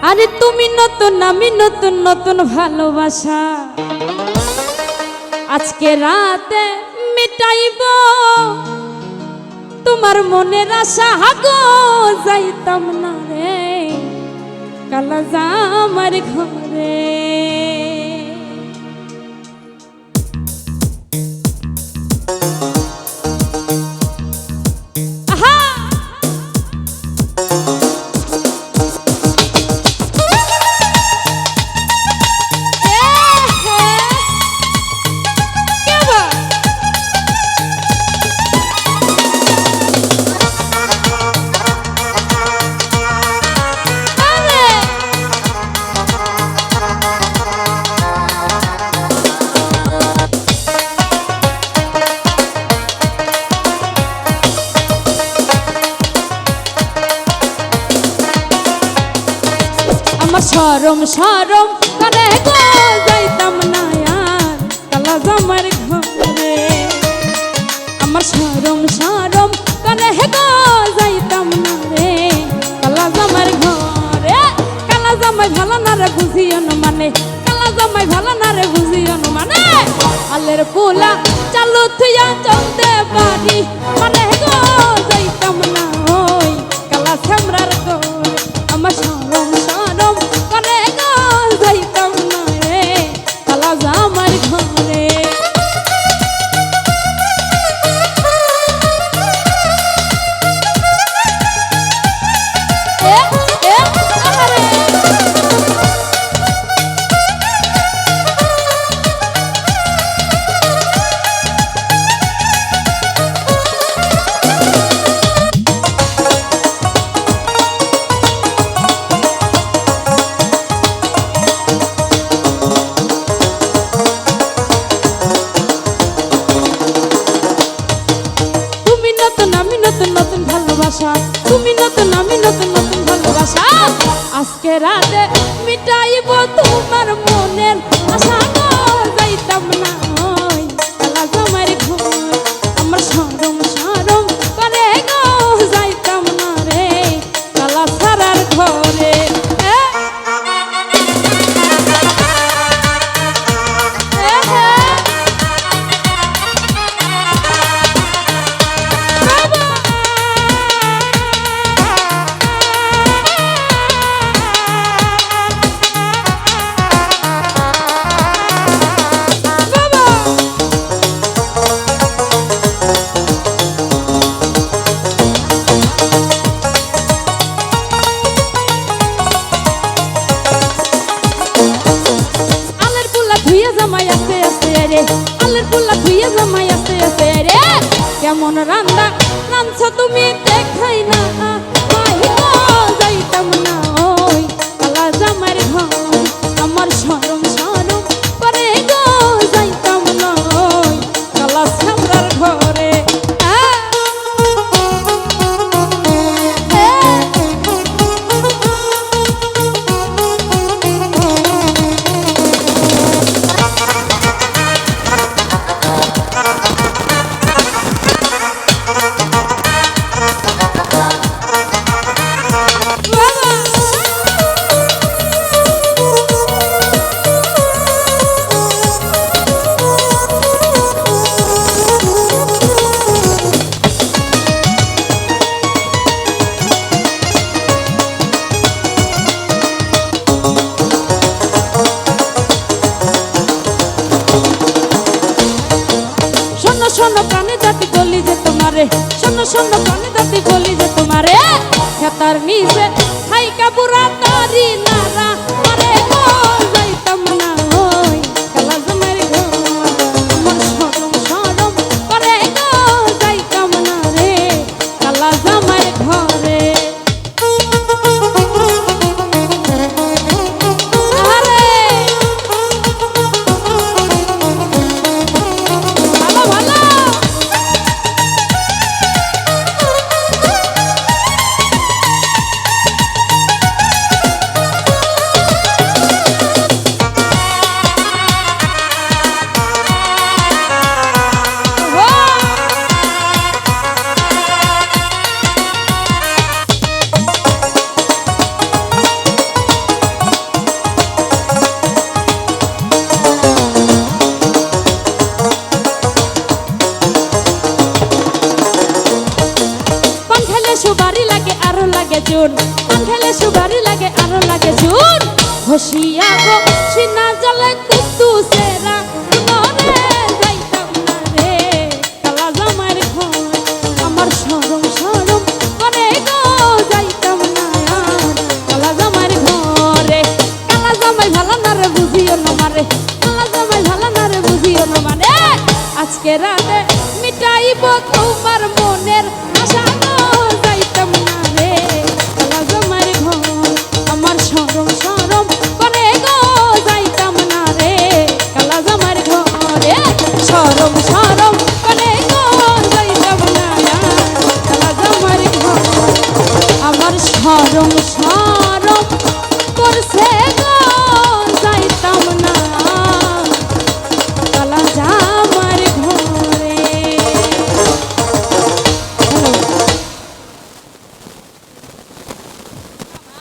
আরে তুমি নতুন আমি নতুন নতুন ভালোবাসা আজকে রাতে মিটাইব তোমার মনের আশা হাগো যাইতাম না রে কালা জামার ঘরে শরম শরম করে গো যাইতাম না আর কালা জামার ঘরে আমার শরম শরম করে গো যাইতাম না রে কালা জামার ঘরে কালা জামাই ভালো না রে বুঝিও না মানে কালা জামাই ভালো না রে বুঝিও না মানে আলের পোলা চালু থুইয়া চলতে পারি মানে গো যাইতাম না ওই কালা ছামরার ঘরে আমার শরম শরম করে গো যাইতাম না রে কালা জামার ঘরে তুমি নতুন আমি নতুন নতুন ভালোবাসা আজকে রাতে মিটাইব তোমার মনের আশা গো যাইতাম না ওই কালা জামার ঘরে আমার শরম শরম করে গো যাইতাম না রে কালা ছাড়ার ঘরে আলের পোলা ধুইয়া জামাই আস্তে আস্তে রে কেমন রান্না রাঁধছ তুমি দেখাই না যাইতাম না ওই কালা জামার ঘর আমার শরম শরম করে গো যাইতাম না ওই কালা ছামরার ঘরে শোনো প্রাণে জাতি গলি যে তোমারে শোনো শোনো প্রাণে জাতি গলি যে তোমারে খেতার নিচে হাইকা বুড়া তারি নারা মারে গো যাইতাম না ওই কালা জামার ঘর আমার শরম শরম করে গো যাইতাম না রে কালা জামার ঘরে লাগে চুন, পান খেলে সুবারি লাগে আরো লাগে চুন। হসিয়া গো সিনা জলে কুদ্দুসেরা ঘরে যাইতাম না রে কালা জামাইয়ের ঘর। আমার শরম শরম করে গো যাইতাম না আর কালা জামাইয়ের ঘরে। কালা জামাই ভালো না রে বুঝিও না মারে, কালা জামাই ভালো না রে বুঝিও না মানে। আজকে রাতে মিটাইব তোমার মনের আশা গো যাইতাম না রে কালা জামাইয়ের ঘর। আমার শরম শরম করে গো যাইতাম না রে কালা জামাইয়ের ঘরে। শরম শরম করে গো যাইতাম না কালা জামাইয়ের ঘর। আমার শরম শরম করছে গো